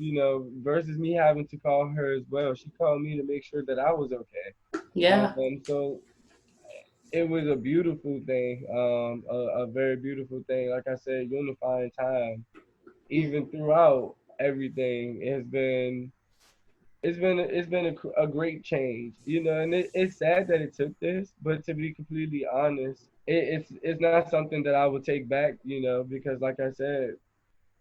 D: versus me having to call her as well. She called me to make sure that I was okay.
C: Yeah.
D: So it was a beautiful thing, a very beautiful thing. Like I said, unifying time, even throughout everything, it's been a great change, and it's sad that it took this, but to be completely honest, it's not something that I would take back, because like I said,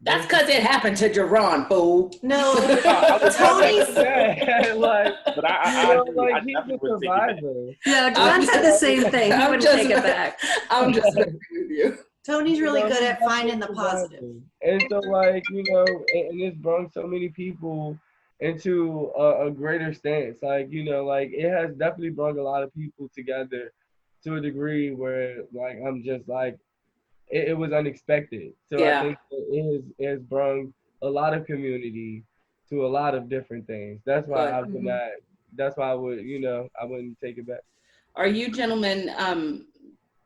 C: that's because it happened to Jaron, fool.
A: No,
D: Tony's
E: but I
D: he's a survivor.
F: Yeah, Jaron said the same thing. He wouldn't take it back.
C: I'm just agreeing with you.
A: Tony's really good at finding the positive.
D: And so, and it's brought so many people into a greater stance. It has definitely brought a lot of people together to a degree where, I'm just it was unexpected. So I think that it has brought a lot of community to a lot of different things. That's why I would not. That's why I wouldn't take it back.
C: Are you gentlemen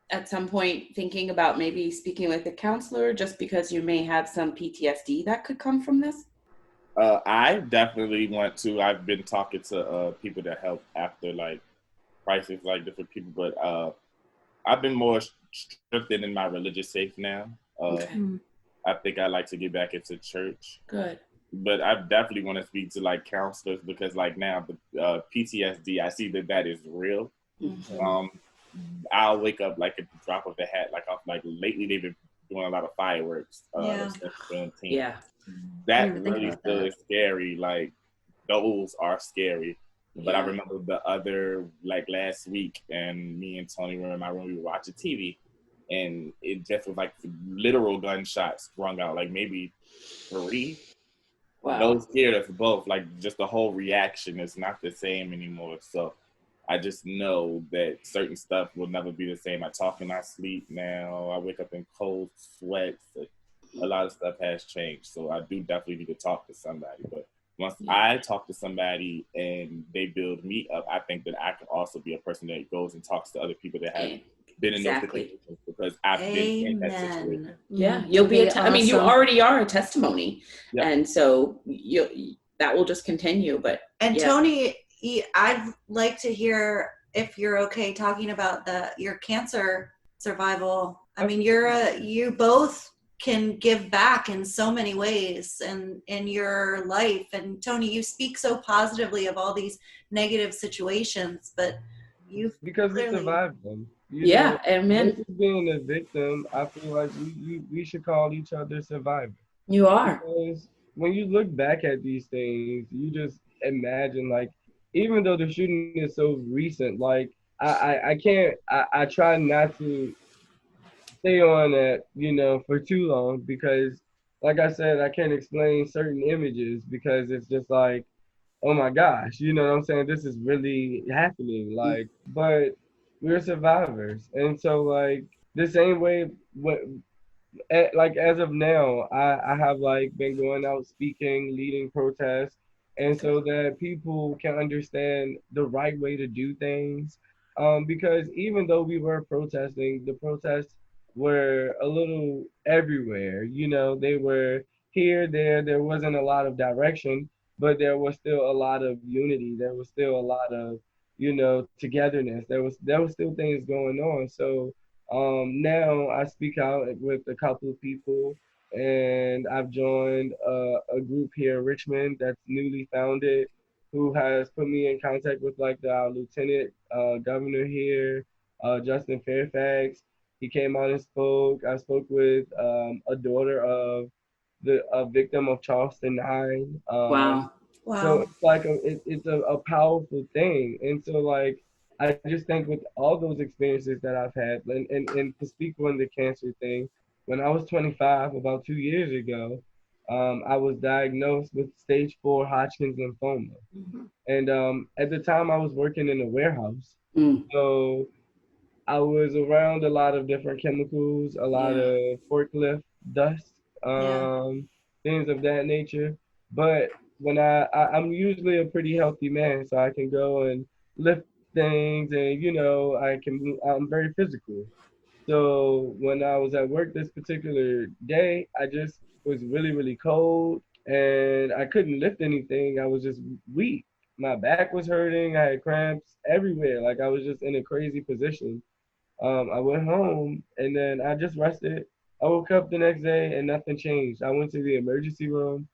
C: at some point thinking about maybe speaking with a counselor, just because you may have some PTSD that could come from this?
E: I definitely want to. I've been talking to people that help after crisis, different people, but I've been more strengthened in my religious faith now. I think I like to get back into church.
C: Good.
E: But I definitely want to speak to counselors, because now the PTSD, I see that is real.
C: Mm-hmm.
E: I'll wake up at the drop of a hat. Lately they've been doing a lot of fireworks. That really still is scary. Those are scary. But I remember the other last week, and me and Tony were in my room. We were watching TV, and it just was literal gunshots rung out, maybe 3.
C: Wow.
E: Those scared us both. Just the whole reaction is not the same anymore. So I just know that certain stuff will never be the same. I talk in my sleep now. I wake up in cold sweats. A lot of stuff has changed. So I do definitely need to talk to somebody. But once I talk to somebody and they build me up, I think that I can also be a person that goes and talks to other people that have been in those situations, because I've been in that situation.
C: Yeah, you'll be you already are a testimony. Yeah. And so that will just continue. But
A: Tony, I'd like to hear if you're okay talking about your cancer survival. I mean, you both can give back in so many ways in your life. And Tony, you speak so positively of all these negative situations, but
D: because we survived them.
C: Amen.
D: Being a victim, I feel like we should call each other survivors.
C: You are.
D: Because when you look back at these things, you just imagine even though the shooting is so recent, like I can't, I try not to stay on that, for too long because, like I said, I can't explain certain images because it's just like, oh my gosh, you know what I'm saying? This is really happening. Like, but we're survivors. And so, like, the same way, like as of now, I have like been going out speaking, leading protests, and so that people can understand the right way to do things. Because even though we were protesting, the protests were a little everywhere. They were here, there. There wasn't a lot of direction, but there was still a lot of unity. There was still a lot of togetherness. There was still things going on. So now I speak out with a couple of people, and I've joined a group here in Richmond that's newly founded, who has put me in contact with like our lieutenant governor here, Justin Fairfax. He came out and spoke. I spoke with a daughter of a victim of Charleston 9.
C: Wow.
D: So it's like it's a powerful thing, and so like I just think with all those experiences that I've had, and to speak on the cancer thing, when I was 25, about 2 years ago, I was diagnosed with stage 4 Hodgkin's lymphoma, and at the time I was working in a warehouse, so I was around a lot of different chemicals, a lot of forklift dust, things of that nature. But when I'm usually a pretty healthy man, so I can go and lift things, and I'm very physical. So when I was at work this particular day, I just was really, really cold, and I couldn't lift anything. I was just weak. My back was hurting. I had cramps everywhere. Like I was just in a crazy position. I went home and then I just rested. I woke up the next day and nothing changed. I went to the emergency room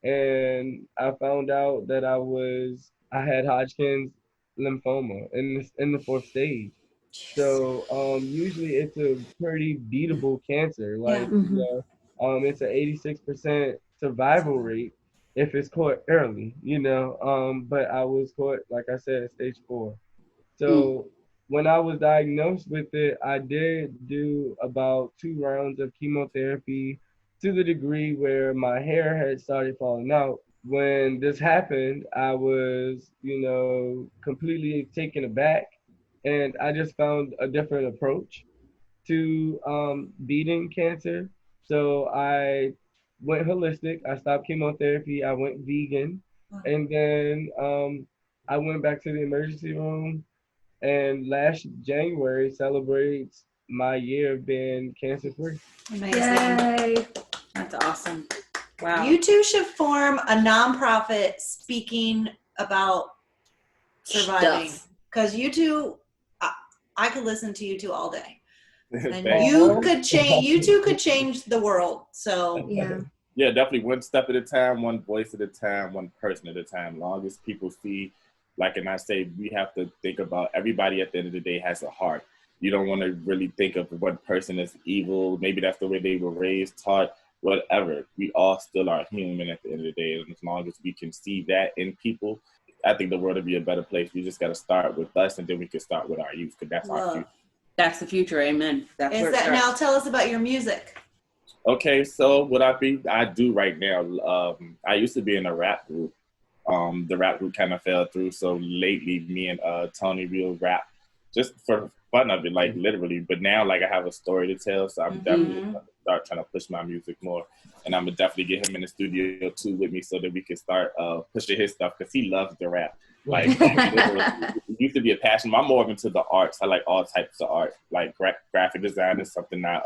D: and I found out that I had Hodgkin's lymphoma in the 4th stage. So usually it's a pretty beatable cancer. Like it's an 86% survival rate if it's caught early. But I was caught, like I said, at stage 4. So when I was diagnosed with it, I did do about 2 rounds of chemotherapy to the degree where my hair had started falling out. When this happened, I was, completely taken aback, and I just found a different approach to beating cancer. So I went holistic. I stopped chemotherapy. I went vegan, and then I went back to the emergency room, and last January celebrates my year of being cancer free.
A: Amazing.
C: Yay. That's awesome. Wow.
A: You two should form a nonprofit speaking about surviving. Because you two, I could listen to you two all day. And you two could change the world. So
E: yeah, definitely one step at a time, one voice at a time, one person at a time. Long as people see, like, and I say, we have to think about everybody at the end of the day has a heart. You don't want to really think of one person as evil. Maybe that's the way they were raised, taught, whatever. We all still are human at the end of the day. And as long as we can see that in people, I think the world would be a better place. We just got to start with us, and then we can start with our youth, because that's our future.
C: That's the future. Amen. That's where it starts.
A: Now tell us about your music.
E: Okay, so what I do right now, I used to be in a rap group. The rap group kind of fell through, so lately me and Tony will rap just for fun of it, like literally. But now, like, I have a story to tell, so I'm definitely gonna start trying to push my music more, and I'm gonna definitely get him in the studio too with me so that we can start pushing his stuff, because he loves to rap. Like, it used to be a passion. I'm more into the arts. I like all types of art, like graphic design is something that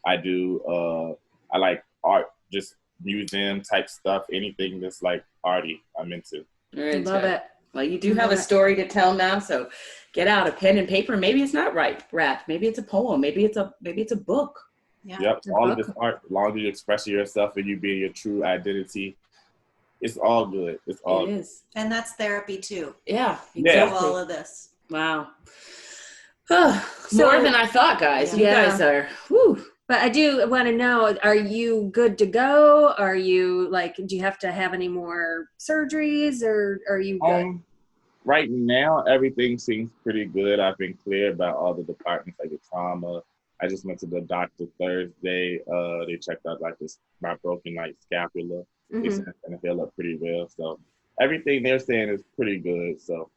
E: I do. I like art, just museum type stuff, anything that's like arty, I'm into.
F: Love it.
C: Well, you do have a story to tell now, so get out a pen and paper. Maybe it's not rap. Maybe it's a poem. Maybe it's a book.
A: Yeah.
E: Yep. All of this art, as long as you express yourself and you be your true identity, it's all good. It
C: is.
A: And that's therapy too.
C: Yeah.
A: Exactly. All of this.
C: Wow. More than I thought, guys. You guys are, whew.
F: But I do want to know, are you good to go? Are you do you have to have any more surgeries, or are you good?
E: Right now, everything seems pretty good. I've been cleared about all the departments, like the trauma. I just went to the doctor Thursday. They checked out like my broken like scapula. They said it's gonna heal up pretty well. So everything they're saying is pretty good. So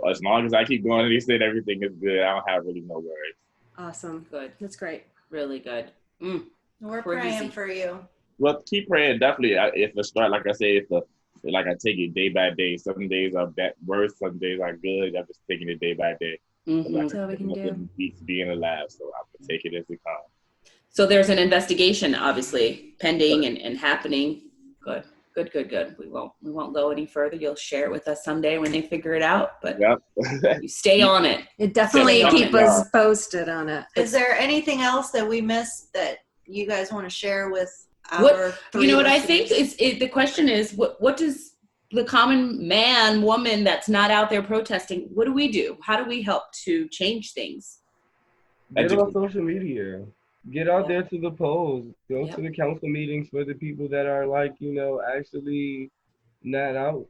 E: as long as I keep going, they said everything is good. I don't have really no worries.
F: Awesome.
C: Good.
F: That's great.
C: Really good.
A: We're
C: Crazy.
A: praying for you.
E: Well, keep praying. Definitely, if the start, like I say, like I take it day by day. Some days are worse, some days are good. I'm just taking it day by day.
F: That's all we can do.
E: Beats being alive, so I'm gonna take it as it comes.
C: So there's an investigation, obviously, pending and happening. Good. We won't go any further. You'll share it with us someday when they figure it out. But you stay on it.
F: It definitely keep us posted on it.
A: Is there anything else that we missed that you guys want to share with our three
C: You know what I
A: listeners?
C: think the question is what does the common man, woman that's not out there protesting, what do we do? How do we help to change things?
D: Get on social media. Get out there to the polls. Go to the council meetings for the people that are like, actually not out.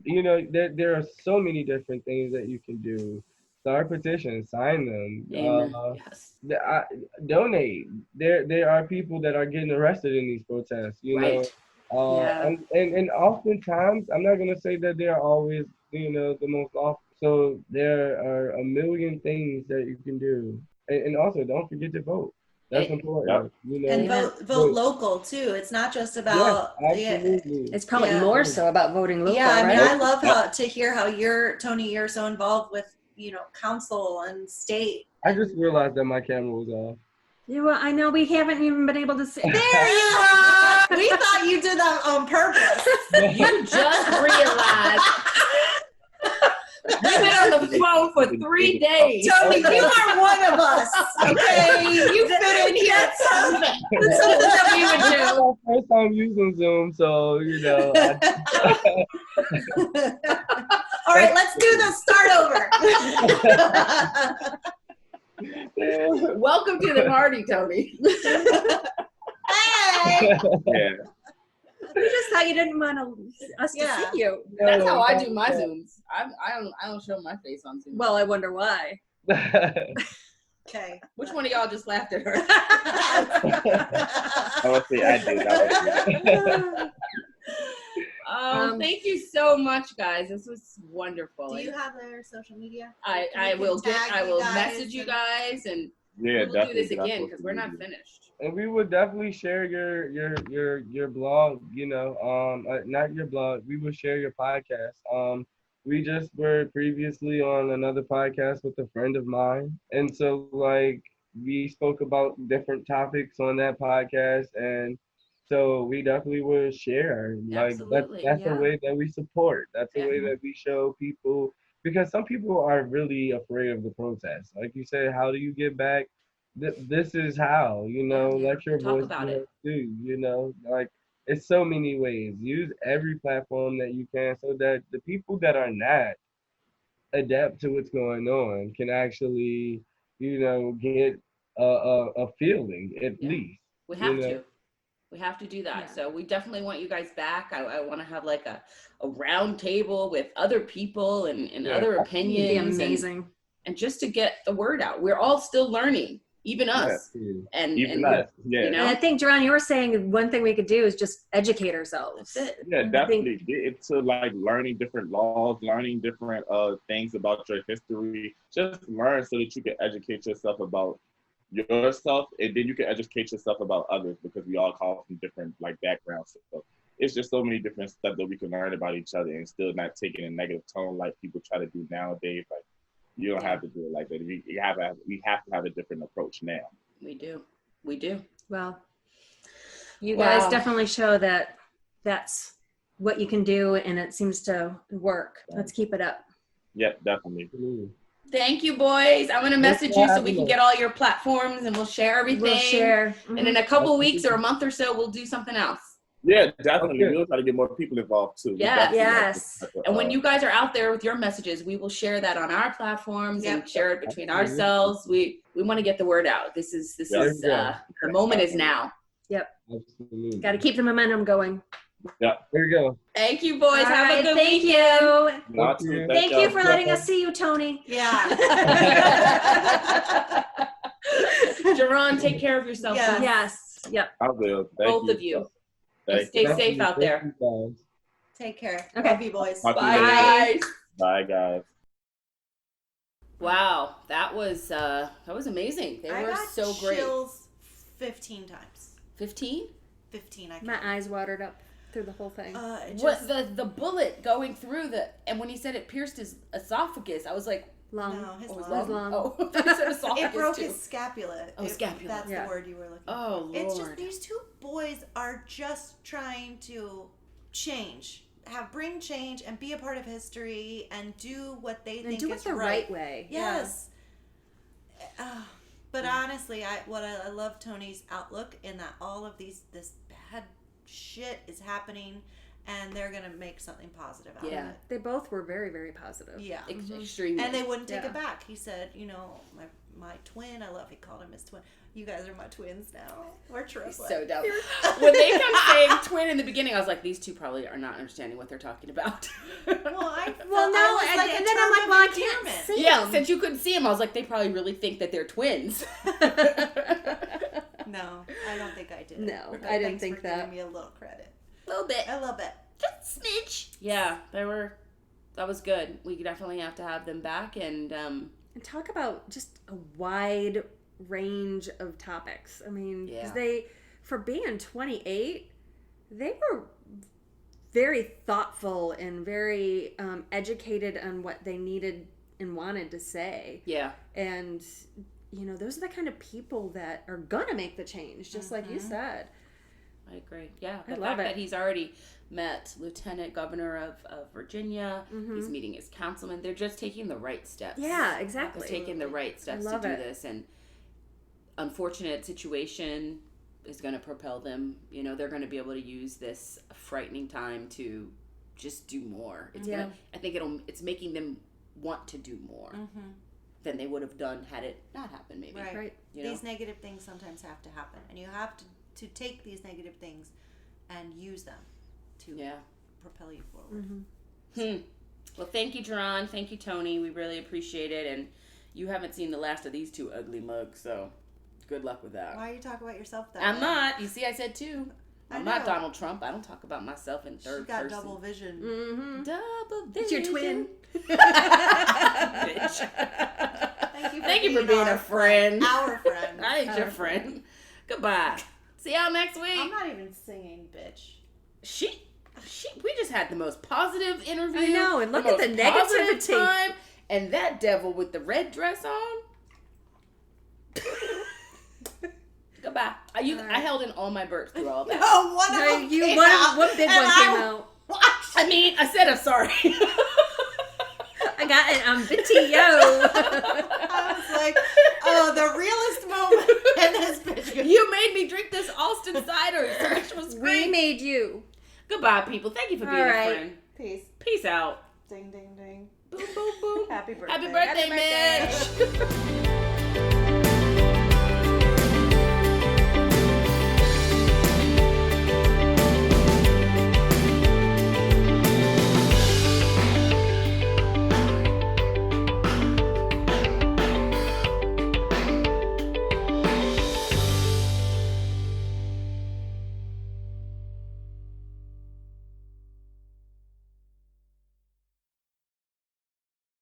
D: There are so many different things that you can do. Start petitions, sign them.
C: Yes.
D: Donate. There are people that are getting arrested in these protests,
C: Right.
D: And oftentimes, I'm not gonna say that they are always, the most awful. So there are a million things that you can do, and also don't forget to vote. That's important.
A: And vote local too. It's not just about
D: absolutely.
F: It's probably more so about voting local.
A: Yeah, I mean,
F: right?
A: I love to hear how you're so involved with council and state.
D: I just realized that my camera was off.
F: Yeah, well, I know we haven't even been able to see.
A: There you are. We thought you did that on purpose.
C: You just realized. We've been on the phone for 3 days.
A: Tony, you are one of us. Okay, you fit in here. That's something that we would do.
D: First time using Zoom, so
A: All right, let's do this. Start over.
C: Welcome to the party, Tony.
A: Hey.
E: Yeah.
F: We just thought you didn't want us to see you.
C: That's how I do my Zooms. I don't show my face on Zoom.
F: Well, I wonder why.
A: Okay.
C: Which one of y'all just laughed at her?
E: Honestly, I did.
C: Thank you so much, guys. This was wonderful.
A: Do you have their social media?
C: I will message you guys and we'll do this again because we're not finished.
D: And we would definitely share your blog, not your blog. We would share your podcast. We just were previously on another podcast with a friend of mine. And so we spoke about different topics on that podcast. And so we definitely would share. That's the way that we support. That's the way that we show people, because some people are really afraid of the protest. Like you said, how do you get back? This is how, let your voice be too, it's so many ways. Use every platform that you can so that the people that are not adapt to what's going on can actually, get a feeling at least.
C: We have to. We have to do that. Yeah. So we definitely want you guys back. I want to have like a round table with other people and other opinions.
F: Amazing.
C: And just to get the word out. We're all still learning. Even us. And
E: us.
F: And I think, Jaron, you were saying one thing we could do is just educate ourselves.
C: That's it.
E: Yeah, definitely. Get into learning different laws, learning different things about your history. Just learn so that you can educate yourself about yourself, and then you can educate yourself about others, because we all come from different backgrounds. So it's just so many different stuff that we can learn about each other and still not taking a negative tone like people try to do nowadays. You don't have to do it like that. We have to have a different approach now.
C: We do.
F: Well, you guys definitely show that that's what you can do, and it seems to work. Let's keep it up.
E: Yeah, definitely.
C: Thank you, boys. I'm going to message you so we can get all your platforms and we'll share everything.
F: We'll share.
C: Mm-hmm. And in a couple weeks or a month or so, we'll do something else.
E: Yeah, definitely. We'll try to get more people involved too.
F: Yes.
C: And when you guys are out there with your messages, we will share that on our platforms and share it between ourselves. We want to get the word out. This is the moment is now.
F: Yep.
D: Absolutely.
F: Got to keep the momentum going.
E: Yeah.
D: There you go.
C: Thank you, boys.
F: All
C: Have
F: right,
C: a good
F: thank
C: weekend.
F: you.
E: Not
D: Thank you.
F: Thank you for letting us see you, Tony.
A: Yeah.
C: Jaron, take care of yourself.
A: Yeah.
F: Yes. Yep.
E: I will. Thank
C: Both
E: you.
C: of you.
E: Thank
C: Stay
E: you.
C: safe out there.
D: Thank you, guys.
A: Take care.
F: Okay.
A: Love you, boys.
E: Talk to you
C: Bye,
E: later.
C: guys.
E: Bye, guys.
C: Wow, that was amazing. They
A: I
C: were
A: got
C: so great.
A: chills 15 times.
C: 15?
A: 15. I
F: My
A: can't.
F: eyes watered up through the whole thing.
A: It
C: What
A: just,
C: the bullet going through and when he said it pierced his esophagus, I was like,
F: Lung.
A: no, his
C: oh, his
A: lung.
F: lung.
C: Oh, I thought you said esophagus
A: It broke
C: too.
A: his scapula.
C: Oh, scapula.
A: That's
F: Yeah.
A: the word you were looking
C: Oh,
A: for. It's just
C: Lord.
A: these two boys are just trying to change, bring change, and be a part of history, and do what they
F: And
A: think
F: do
A: is
F: it the right way.
A: Yes. But honestly, I love Tony's outlook in that all of this bad shit is happening, and they're gonna make something positive out
C: Yeah.
A: of it.
F: They both were very, very positive.
A: Yeah.
C: Extremely.
A: And they wouldn't take
F: Yeah.
A: it back. He said, my twin, he called him his twin. You guys are my twins now. We're triplets.
C: So dumb. When they kept saying twin in the beginning, I was like, these two probably are not understanding what they're talking about.
A: Well,
F: Well, no,
A: I was
F: and,
A: like
F: and
A: a
F: then I'm
A: term
F: like,
A: of
F: well, I can't
A: endearment.
F: see
C: Yeah,
F: them.
C: since you couldn't see them, I was like, they probably really think that they're twins.
A: No, I don't think I did.
F: No,
A: But
F: I didn't
A: thanks
F: think
A: for
F: that.
A: giving me a little credit.
C: A little bit.
A: A little bit.
C: Just smidge. Yeah, that was good. We definitely have to have them back, and
F: And talk about just a wide range of topics. I mean,
C: Yeah.
F: because for being 28, they were very thoughtful and very educated on what they needed and wanted to say.
C: yeah.
F: And, those are the kind of people that are going to make the change, just like you said.
C: I agree. Yeah,
F: I
C: the
F: love
C: fact
F: it.
C: that he's already met Lieutenant Governor of Virginia, he's meeting his councilman. They're just taking the right steps.
F: Yeah, exactly.
C: They're taking the right steps to
F: love
C: do
F: it.
C: this, and unfortunate situation is going to propel them. They're going to be able to use this frightening time to just do more. It's
F: Yeah.
C: I think it's making them want to do more than they would have done had it not happened. Maybe.
A: Right.
C: You know?
A: These negative things sometimes have to happen, and you have to take these negative things and use them to propel you forward.
C: Well, thank you, Jaron. Thank you, Tony. We really appreciate it. And you haven't seen the last of these two ugly mugs, so good luck with that.
A: Why are you talking about yourself that
C: I'm
A: way?
C: not. You see, I said two.
A: I
C: I'm not
A: know.
C: Donald Trump. I don't talk about myself in
A: She
C: third
A: got
C: person.
A: double vision.
F: Mm-hmm.
C: Double vision.
F: It's your twin.
C: Bitch.
A: Thank you for being
C: a friend.
A: Our friend.
C: I ain't your friend. Goodbye. See y'all next week.
A: I'm not even singing, bitch.
C: We just had the most positive interview.
F: I know, and look
C: the
F: at the
C: most positive
F: negativity.
C: time, and that devil with the red dress on. Goodbye. I held in all my burps through all that.
A: No, one of them came out,
F: one big
A: and
F: one came out.
C: I said I'm sorry.
F: I got it on video.
A: I was like, oh, the realest moment in this bitch.
C: You made me drink this Austin cider, which was
F: We
C: great.
F: made you.
C: Goodbye, people. Thank you for being
F: All
C: a
F: right.
C: friend.
A: Peace.
C: Peace out.
A: Ding, ding, ding.
C: Boom, boom, boom.
A: Happy birthday.
C: Happy birthday,
A: Happy birthday.
C: Mitch.